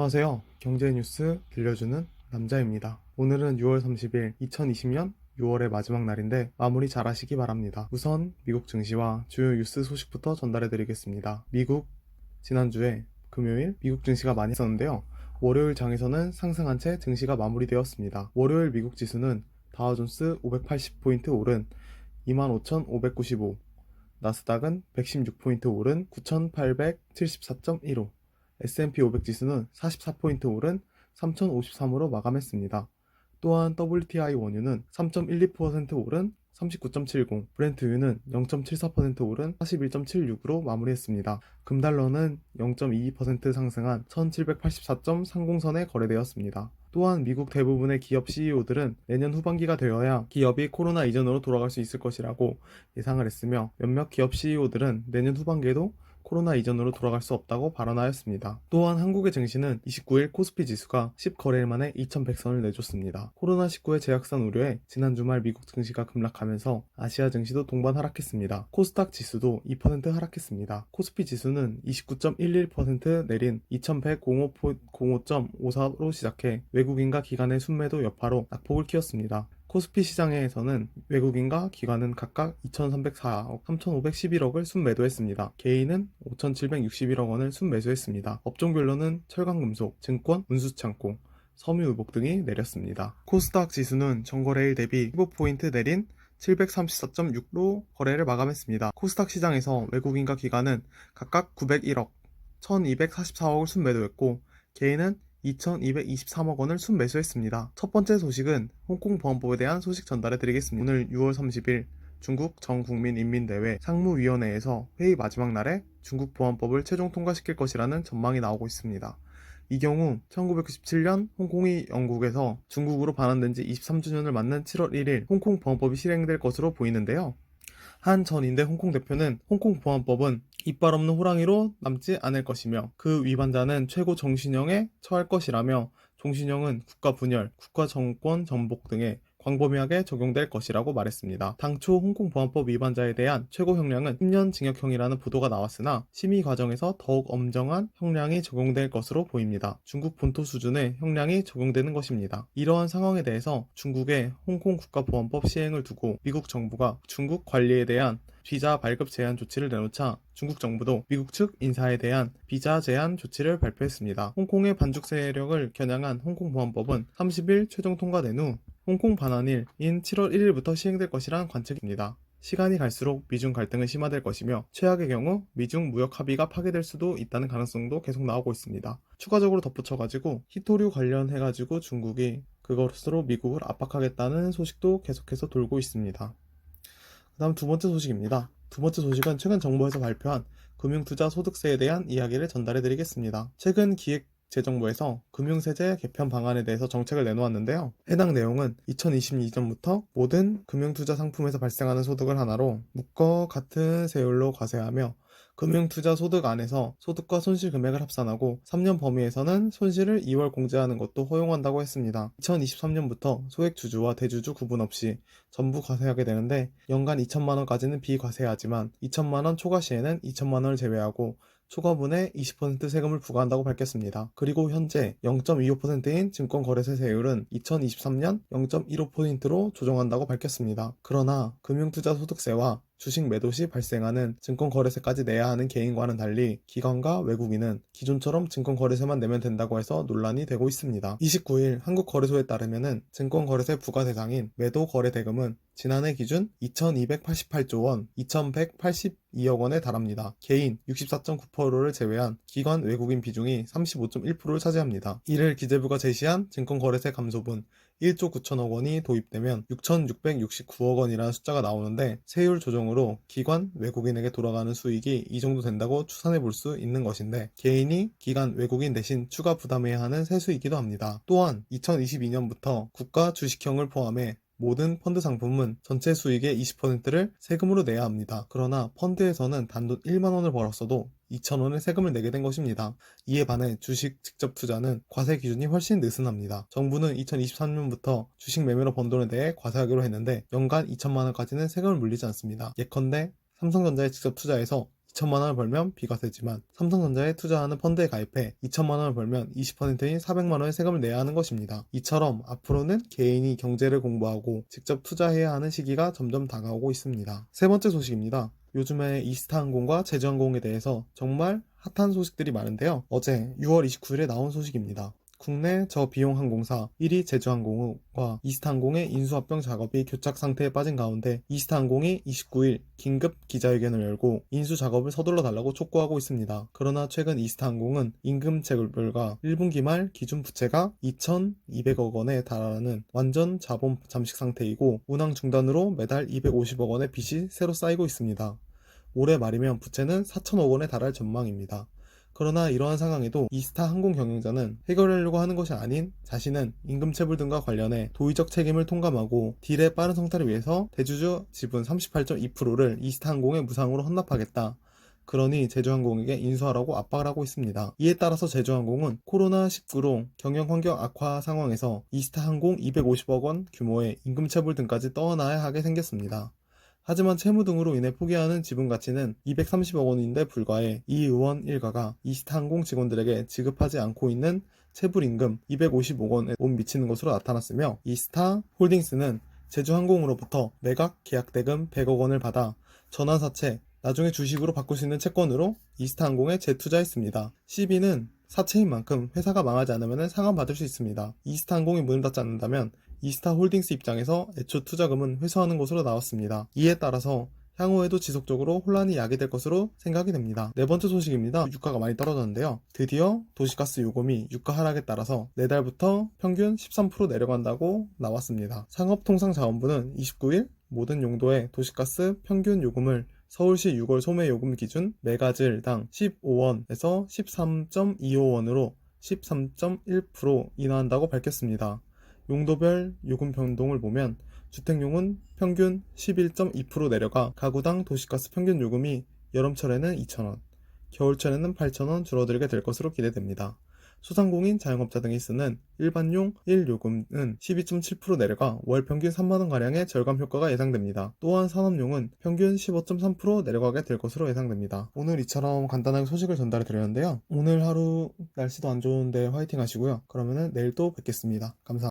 안녕하세요. 경제 뉴스 들려주는 남자입니다. 오늘은 6월 30일 2020년 6월의 마지막 날인데 마무리 잘 하시기 바랍니다. 우선 미국 증시와 주요 뉴스 소식부터 전달해 드리겠습니다. 미국 지난주에 금요일 미국 증시가 많이 썼는데요. 월요일 장에서는 상승한 채 증시가 마무리되었습니다. 월요일 미국 지수는 다우존스 580포인트 오른 25,595, 나스닥은 116포인트 오른 9,874.15, S&P 500 지수는 44포인트 오른 3053으로 마감했습니다. 또한 WTI 원유는 3.12% 오른 39.70, 브렌트유는 0.74% 오른 41.76으로 마무리했습니다. 금달러는 0.22% 상승한 1784.30선에 거래되었습니다. 또한 미국 대부분의 기업 CEO들은 내년 후반기가 되어야 기업이 코로나 이전으로 돌아갈 수 있을 것이라고 예상을 했으며 몇몇 기업 CEO들은 내년 후반기에도 코로나 이전으로 돌아갈 수 없다고 발언하였습니다. 또한 한국의 증시는 29일 코스피 지수가 10거래일 만에 2100선을 내줬습니다. 코로나19의 재확산 우려에 지난 주말 미국 증시가 급락하면서 아시아 증시도 동반 하락했습니다. 코스닥 지수도 2% 하락했습니다. 코스피 지수는 29.11% 내린 2105.54로 시작해 외국인과 기관의 순매도 여파로 낙폭을 키웠습니다. 코스피 시장에서는 외국인과 기관은 각각 2,304억, 3,511억을 순매도했습니다. 개인은 5,761억 원을 순매수했습니다. 업종별로는 철강금속, 증권, 운수창고, 섬유의복 등이 내렸습니다. 코스닥 지수는 전거래일 대비 15포인트 내린 734.6로 거래를 마감했습니다. 코스닥 시장에서 외국인과 기관은 각각 901억, 1,244억을 순매도했고 개인은 2,223억 원을 순매수했습니다. 첫 번째 소식은 홍콩 보안법에 대한 소식 전달해 드리겠습니다. 오늘 6월 30일 중국 전국민인민대회 상무위원회에서 회의 마지막 날에 중국 보안법을 최종 통과시킬 것이라는 전망이 나오고 있습니다. 이 경우 1997년 홍콩이 영국에서 중국으로 반환된 지 23주년을 맞는 7월 1일 홍콩 보안법이 실행될 것으로 보이는데요. 한 전 인대 홍콩 대표는 홍콩 보안법은 이빨 없는 호랑이로 남지 않을 것이며 그 위반자는 최고 종신형에 처할 것이라며 종신형은 국가 분열, 국가 정권 전복 등에 광범위하게 적용될 것이라고 말했습니다. 당초 홍콩 보안법 위반자에 대한 최고 형량은 10년 징역형이라는 보도가 나왔으나 심의 과정에서 더욱 엄정한 형량이 적용될 것으로 보입니다. 중국 본토 수준의 형량이 적용되는 것입니다. 이러한 상황에 대해서 중국의 홍콩 국가보안법 시행을 두고 미국 정부가 중국 관리에 대한 비자 발급 제한 조치를 내놓자 중국 정부도 미국 측 인사에 대한 비자 제한 조치를 발표했습니다. 홍콩의 반죽 세력을 겨냥한 홍콩 보안법은 30일 최종 통과된 후 홍콩 반환일인 7월 1일부터 시행될 것이란 관측입니다. 시간이 갈수록 미중 갈등은 심화될 것이며 최악의 경우 미중 무역 합의가 파괴될 수도 있다는 가능성도 계속 나오고 있습니다. 추가적으로 덧붙여가지고 히토류 관련해가지고 중국이 그것으로 미국을 압박하겠다는 소식도 계속해서 돌고 있습니다. 그 다음 두 번째 소식입니다. 두 번째 소식은 최근 정부에서 발표한 금융투자 소득세에 대한 이야기를 전달해 드리겠습니다. 최근 기획재정부에서 금융세제 개편 방안에 대해서 정책을 내놓았는데요. 해당 내용은 2022년부터 모든 금융투자 상품에서 발생하는 소득을 하나로 묶어 같은 세율로 과세하며 금융투자 소득 안에서 소득과 손실 금액을 합산하고 3년 범위에서는 손실을 2월 공제하는 것도 허용한다고 했습니다. 2023년부터 소액주주와 대주주 구분 없이 전부 과세하게 되는데 연간 2천만 원까지는 비과세하지만 2천만 원 초과 시에는 2천만 원을 제외하고 초과분에 20% 세금을 부과한다고 밝혔습니다. 그리고 현재 0.25%인 증권거래세 세율은 2023년 0.15%로 조정한다고 밝혔습니다. 그러나 금융투자소득세와 주식 매도 시 발생하는 증권거래세까지 내야 하는 개인과는 달리 기관과 외국인은 기존처럼 증권거래세만 내면 된다고 해서 논란이 되고 있습니다. 29일 한국거래소에 따르면 증권거래세 부과 대상인 매도 거래 대금은 지난해 기준 2,288조 원, 2,182억 원에 달합니다. 개인 64.9%를 제외한 기관 외국인 비중이 35.1%를 차지합니다. 이를 기재부가 제시한 증권거래세 감소분 1조 9천억 원이 도입되면 6,669억 원이라는 숫자가 나오는데 세율 조정으로 기관 외국인에게 돌아가는 수익이 이 정도 된다고 추산해 볼 수 있는 것인데 개인이 기관 외국인 대신 추가 부담해야 하는 세수이기도 합니다. 또한 2022년부터 국가 주식형을 포함해 모든 펀드 상품은 전체 수익의 20%를 세금으로 내야 합니다. 그러나 펀드에서는 단돈 1만 원을 벌었어도 2,000원의 세금을 내게 된 것입니다. 이에 반해 주식 직접 투자는 과세 기준이 훨씬 느슨합니다. 정부는 2023년부터 주식 매매로 번 돈에 대해 과세하기로 했는데 연간 2천만 원까지는 세금을 물리지 않습니다. 예컨대 삼성전자에 직접 투자해서 2천만 원을 벌면 비과세지만 삼성전자에 투자하는 펀드에 가입해 2천만 원을 벌면 20%인 400만 원의 세금을 내야 하는 것입니다. 이처럼 앞으로는 개인이 경제를 공부하고 직접 투자해야 하는 시기가 점점 다가오고 있습니다. 세 번째 소식입니다. 요즘에 이스타항공과 제주항공에 대해서 정말 핫한 소식들이 많은데요. 어제 6월 29일에 나온 소식입니다. 국내 저비용 항공사 1위 제주항공과 이스타항공의 인수합병 작업이 교착 상태에 빠진 가운데 이스타항공이 29일 긴급 기자회견을 열고 인수 작업을 서둘러 달라고 촉구하고 있습니다. 그러나 최근 이스타항공은 임금 체불과 1분기 말 기준 부채가 2,200억 원에 달하는 완전 자본 잠식 상태이고 운항 중단으로 매달 250억 원의 빚이 새로 쌓이고 있습니다. 올해 말이면 부채는 4천억 원에 달할 전망입니다. 그러나 이러한 상황에도 이스타 항공 경영자는 해결하려고 하는 것이 아닌 자신은 임금체불 등과 관련해 도의적 책임을 통감하고 딜의 빠른 성사를 위해서 대주주 지분 38.2%를 이스타 항공에 무상으로 헌납하겠다. 그러니 제주항공에게 인수하라고 압박을 하고 있습니다. 이에 따라서 제주항공은 코로나19로 경영 환경 악화 상황에서 이스타항공 250억 원 규모의 임금체불 등까지 떠안아야 하게 생겼습니다. 하지만 채무 등으로 인해 포기하는 지분 가치는 230억 원인데 불과해 이 의원 일가가 이스타항공 직원들에게 지급하지 않고 있는 체불임금 255억 원에 못 미치는 것으로 나타났으며 이스타홀딩스는 제주항공으로부터 매각 계약 대금 100억 원을 받아 전환사채, 나중에 주식으로 바꿀 수 있는 채권으로 이스타항공에 재투자했습니다. CB는 사채인 만큼 회사가 망하지 않으면 상환받을 수 있습니다. 이스타항공이 문을 닫지 않는다면 이스타홀딩스 입장에서 애초 투자금은 회수하는 것으로 나왔습니다. 이에 따라서 향후에도 지속적으로 혼란이 야기될 것으로 생각이 됩니다. 네 번째 소식입니다. 유가가 많이 떨어졌는데요. 드디어 도시가스 요금이 유가 하락에 따라서 내달부터 평균 13% 내려간다고 나왔습니다. 상업통상자원부는 29일 모든 용도의 도시가스 평균 요금을 서울시 6월 소매 요금 기준 메가즐당 15원에서 13.25원으로 13.1% 인하한다고 밝혔습니다. 용도별 요금 변동을 보면 주택용은 평균 11.2% 내려가 가구당 도시가스 평균 요금이 여름철에는 2,000원, 겨울철에는 8,000원 줄어들게 될 것으로 기대됩니다. 소상공인, 자영업자 등이 쓰는 일반용 1요금은 12.7% 내려가 월 평균 3만원가량의 절감 효과가 예상됩니다. 또한 산업용은 평균 15.3% 내려가게 될 것으로 예상됩니다. 오늘 이처럼 간단하게 소식을 전달해 드렸는데요. 오늘 하루 날씨도 안 좋은데 화이팅 하시고요. 그러면은 내일 또 뵙겠습니다. 감사합니다.